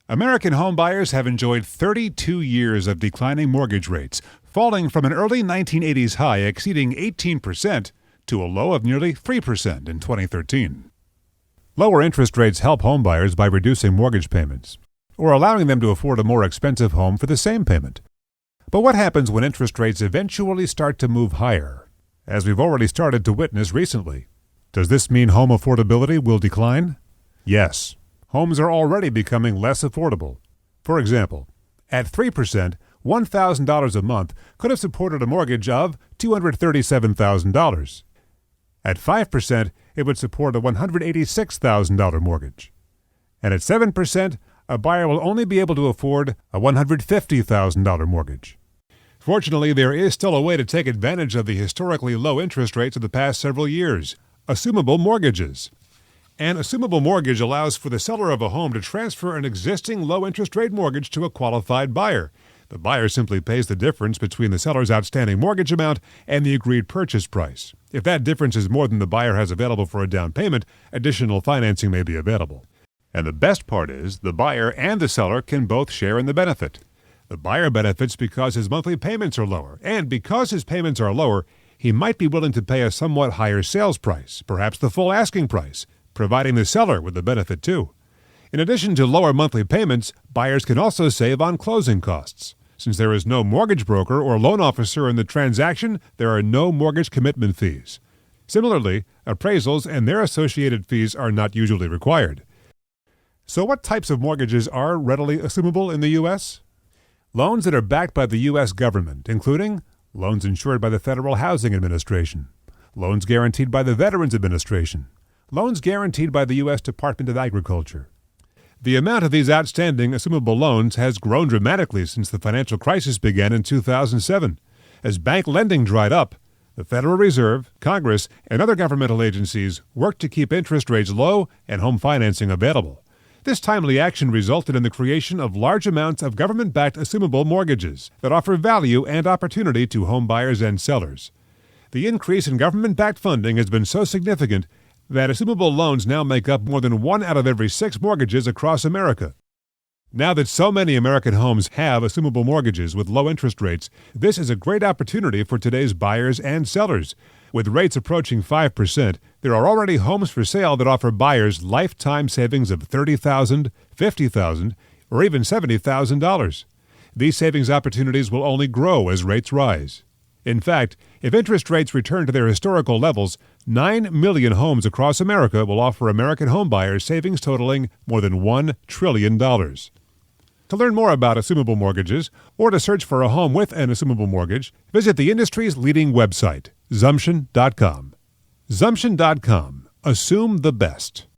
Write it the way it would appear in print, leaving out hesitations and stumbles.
American homebuyers have enjoyed 32 years of declining mortgage rates, falling from an early 1980s high exceeding 18% to a low of nearly 3% in 2013. Lower interest rates help homebuyers by reducing mortgage payments, or allowing them to afford a more expensive home for the same payment. But what happens when interest rates eventually start to move higher, as we've already started to witness recently? Does this mean home affordability will decline? Yes. Homes are already becoming less affordable. For example, at 3%, $1,000 a month could have supported a mortgage of $237,000. At 5%, it would support a $186,000 mortgage. And at 7%, a buyer will only be able to afford a $150,000 mortgage. Fortunately, there is still a way to take advantage of the historically low interest rates of the past several years: assumable mortgages. An assumable mortgage allows for the seller of a home to transfer an existing low-interest rate mortgage to a qualified buyer. The buyer simply pays the difference between the seller's outstanding mortgage amount and the agreed purchase price. If that difference is more than the buyer has available for a down payment, additional financing may be available. And the best part is, the buyer and the seller can both share in the benefit. The buyer benefits because his monthly payments are lower, and because his payments are lower, he might be willing to pay a somewhat higher sales price, perhaps the full asking price, providing the seller with the benefit too. In addition to lower monthly payments, buyers can also save on closing costs. Since there is no mortgage broker or loan officer in the transaction, there are no mortgage commitment fees. Similarly, appraisals and their associated fees are not usually required. So what types of mortgages are readily assumable in the U.S.? Loans that are backed by the U.S. government, including loans insured by the Federal Housing Administration, loans guaranteed by the Veterans Administration, loans guaranteed by the U.S. Department of Agriculture. The amount of these outstanding assumable loans has grown dramatically since the financial crisis began in 2007. As bank lending dried up, the Federal Reserve, Congress, and other governmental agencies worked to keep interest rates low and home financing available. This timely action resulted in the creation of large amounts of government-backed assumable mortgages that offer value and opportunity to home buyers and sellers. The increase in government-backed funding has been so significant that assumable loans now make up more than 1 out of every 6 mortgages across America. Now that so many American homes have assumable mortgages with low interest rates, this is a great opportunity for today's buyers and sellers. With rates approaching 5%, there are already homes for sale that offer buyers lifetime savings of $30,000, $50,000, or even $70,000. These savings opportunities will only grow as rates rise. In fact, if interest rates return to their historical levels, 9 million homes across America will offer American homebuyers savings totaling more than $1 trillion. To learn more about assumable mortgages, or to search for a home with an assumable mortgage, visit the industry's leading website, Zumption.com. Zumption.com. Assume the best.